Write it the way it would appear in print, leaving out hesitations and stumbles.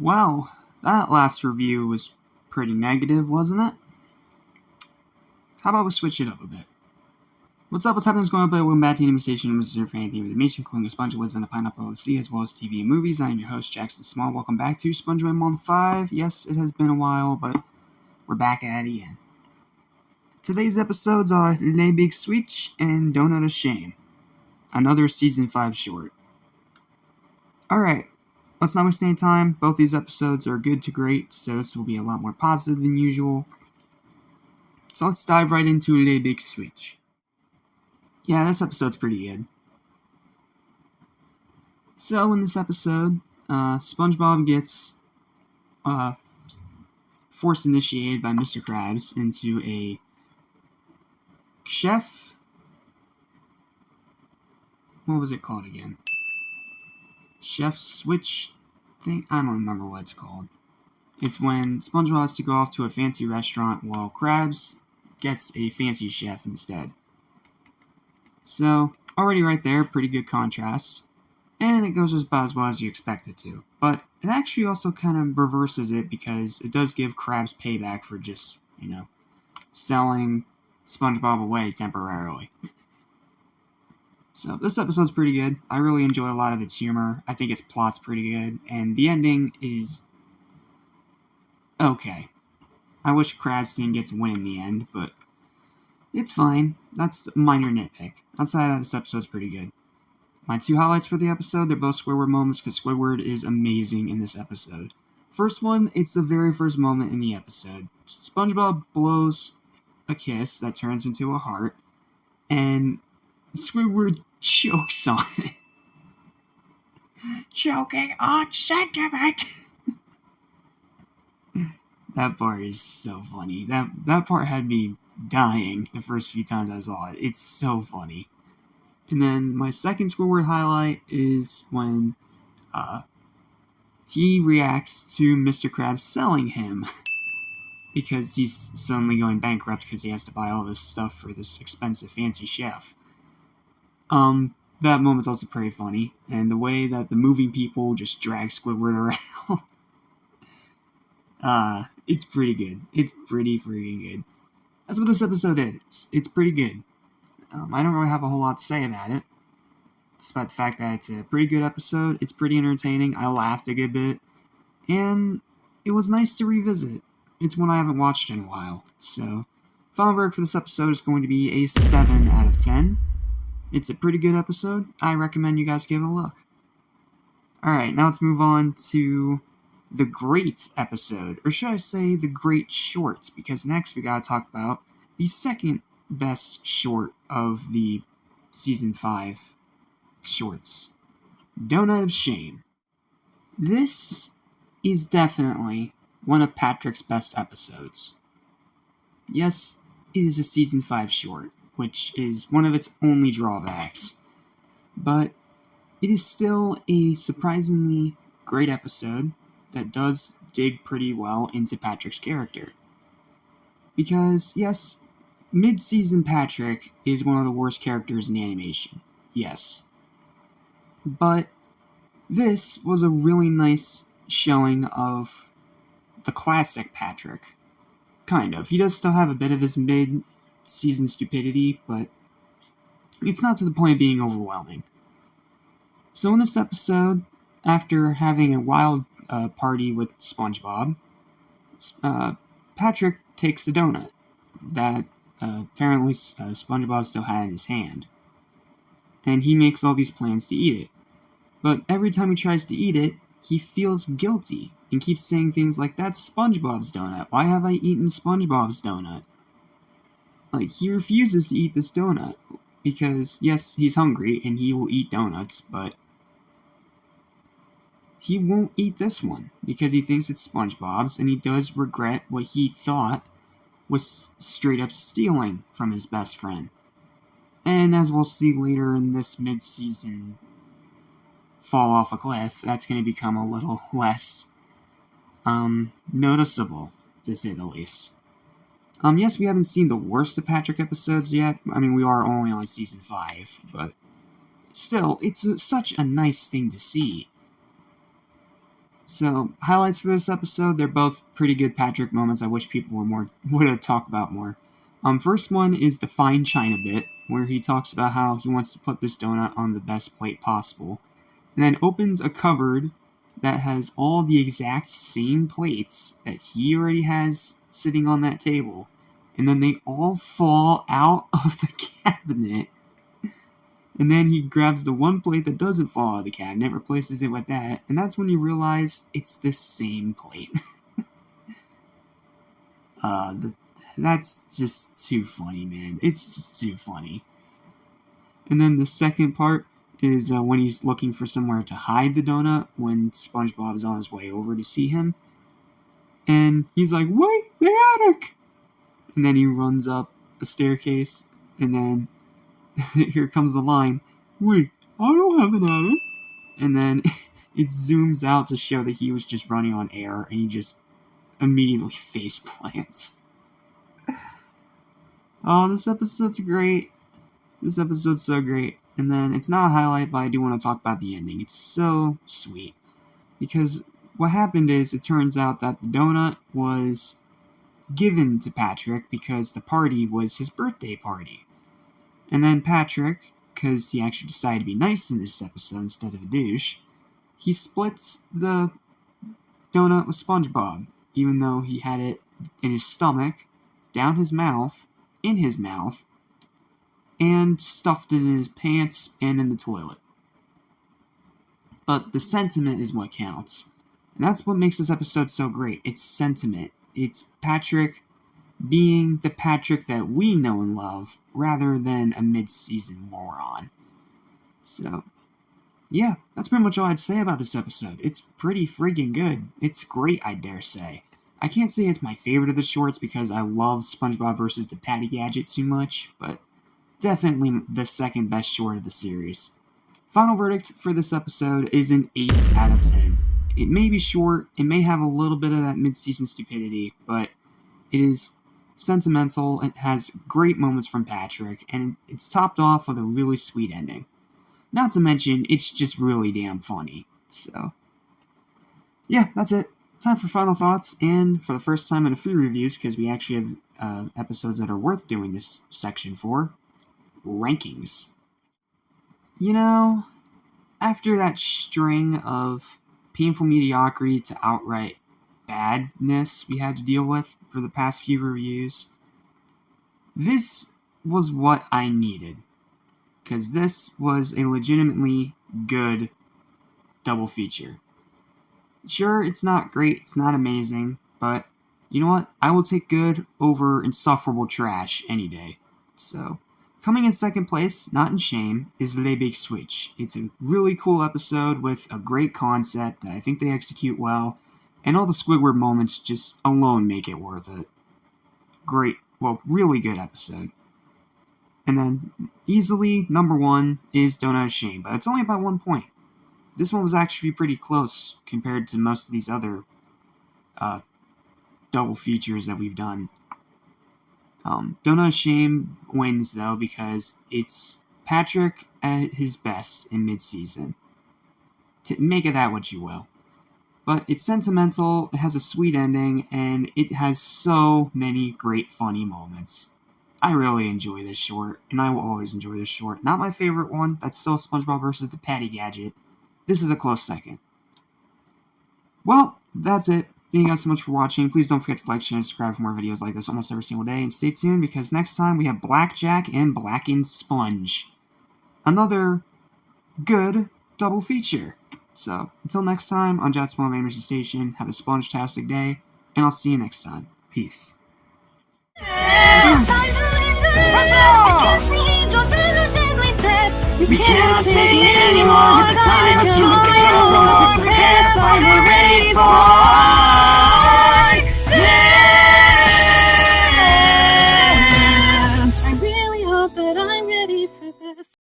Well, that last review was pretty negative, wasn't it? How about we switch it up a bit? What's up, what's happening, what's going on, welcome back to Anime Station, Mr. Fan Theory Animation, including a Sponge Wiz and a Pineapple of the Sea, as well as TV and movies. I am your host, Jackson Small. Welcome back to SpongeBob Month 5. Yes, it has been a while, but we're back at it again. Today's episodes are Le Big Switch and Donut of Shame. Another Season 5 short. Alright, let's not waste any time. Both these episodes are good to great, so this will be a lot more positive than usual. So let's dive right into Le Big Switch. Yeah, this episode's pretty good. So in this episode, SpongeBob gets force initiated by Mr. Krabs into a chef. What was it called again? Chef Switch thing? I don't remember what it's called. It's when SpongeBob has to go off to a fancy restaurant while Krabs gets a fancy chef instead. So, already right there, pretty good contrast. And it goes about as well as you expect it to. But it actually also kind of reverses it because it does give Krabs payback for just, selling SpongeBob away temporarily. So this episode's pretty good. I really enjoy a lot of its humor. I think its plot's pretty good. And the ending is okay. I wish Krabs didn't get to win in the end, but it's fine. That's a minor nitpick. Outside of that, this episode's pretty good. My two highlights for the episode, they're both Squidward moments because Squidward is amazing in this episode. First one, it's the very first moment in the episode. SpongeBob blows a kiss that turns into a heart, and Squidward chokes on it. Choking on sentiment! That part is so funny. That part had me dying the first few times I saw it. It's so funny. And then my second Squidward highlight is when he reacts to Mr. Krabs selling him because he's suddenly going bankrupt because he has to buy all this stuff for this expensive fancy chef. That moment's also pretty funny, and the way that the moving people just drag Squidward around, it's pretty good. It's pretty freaking good. That's what this episode is. It's pretty good. I don't really have a whole lot to say about it, despite the fact that it's a pretty good episode. It's pretty entertaining. I laughed a good bit, and it was nice to revisit. It's one I haven't watched in a while, so final verdict for this episode is going to be a 7 out of 10. It's a pretty good episode. I recommend you guys give it a look. Alright, now let's move on to the great episode, or should I say the great short, because next we gotta talk about the second best short of the Season 5 shorts. Donut of Shame. This is definitely one of Patrick's best episodes. Yes, it is a Season 5 short, which is one of its only drawbacks. But it is still a surprisingly great episode that does dig pretty well into Patrick's character. Because, yes, mid-season Patrick is one of the worst characters in animation. Yes. But this was a really nice showing of the classic Patrick. Kind of. He does still have a bit of his mid-season stupidity, but it's not to the point of being overwhelming. So in this episode, after having a wild party with SpongeBob, Patrick takes a donut that apparently SpongeBob still had in his hand. And he makes all these plans to eat it. But every time he tries to eat it, he feels guilty and keeps saying things like, "That's SpongeBob's donut. Why have I eaten SpongeBob's donut?" Like, he refuses to eat this donut because, yes, he's hungry and he will eat donuts, but he won't eat this one because he thinks it's SpongeBob's, and he does regret what he thought was straight up stealing from his best friend. And as we'll see later in this mid-season fall off a cliff, that's going to become a little less noticeable, to say the least. Yes, we haven't seen the worst of Patrick episodes yet. I mean, we are only on Season 5, but still, it's such a nice thing to see. So, highlights for this episode, they're both pretty good Patrick moments I wish people would have talked about more. First one is the fine china bit, where he talks about how he wants to put this donut on the best plate possible, and then opens a cupboard that has all the exact same plates that he already has sitting on that table, and then they all fall out of the cabinet. And then he grabs the one plate that doesn't fall out of the cabinet, replaces it with that, and that's when you realize it's the same plate. That's just too funny, man. It's just too funny. And then the second part is when he's looking for somewhere to hide the donut when SpongeBob is on his way over to see him. And he's like, "Wait, the attic!" And then he runs up a staircase, and then here comes the line, "Wait, I don't have an attic." And then it zooms out to show that he was just running on air, and he just immediately face plants. Oh, this episode's great. This episode's so great. And then it's not a highlight, but I do want to talk about the ending. It's so sweet. Because what happened is, it turns out that the donut was given to Patrick because the party was his birthday party. And then Patrick, because he actually decided to be nice in this episode instead of a douche, he splits the donut with SpongeBob, even though he had it in his stomach, down his mouth, in his mouth, and stuffed it in his pants and in the toilet. But the sentiment is what counts. And that's what makes this episode so great. It's sentiment. It's Patrick being the Patrick that we know and love, rather than a mid-season moron. So, yeah, that's pretty much all I'd say about this episode. It's pretty freaking good. It's great, I dare say. I can't say it's my favorite of the shorts because I love SpongeBob versus the Patty Gadget too much, but definitely the second best short of the series. Final verdict for this episode is an 8 out of 10. It may be short, it may have a little bit of that mid-season stupidity, but it is sentimental, it has great moments from Patrick, and it's topped off with a really sweet ending. Not to mention, it's just really damn funny. So, yeah, that's it. Time for final thoughts, and for the first time in a few reviews, because we actually have episodes that are worth doing this section for, rankings. You know, after that string of painful mediocrity to outright badness we had to deal with for the past few reviews, this was what I needed. Because this was a legitimately good double feature. Sure, it's not great, it's not amazing, but you know what? I will take good over insufferable trash any day. So, coming in second place, not in shame, is Le Big Switch. It's a really cool episode with a great concept that I think they execute well, and all the Squidward moments just alone make it worth it. Great, well, really good episode. And then, easily, number 1 is Don't Have Shame, but it's only by 1 point. This one was actually pretty close compared to most of these other double features that we've done. Don't Have Shame wins, though, because it's Patrick at his best in mid-season. Make of that what you will. But it's sentimental, it has a sweet ending, and it has so many great funny moments. I really enjoy this short, and I will always enjoy this short. Not my favorite one, that's still SpongeBob versus the Patty Gadget. This is a close second. Well, that's it. Thank you guys so much for watching. Please don't forget to like, share, and subscribe for more videos like this almost every single day. And stay tuned, because next time we have Blackjack and Blackened Sponge. Another good double feature. So, until next time, I'm Jad Small Animation Station. Have a sponge-tastic day, and I'll see you next time. Peace. We cannot take it anymore. The time has come to go. We're ready for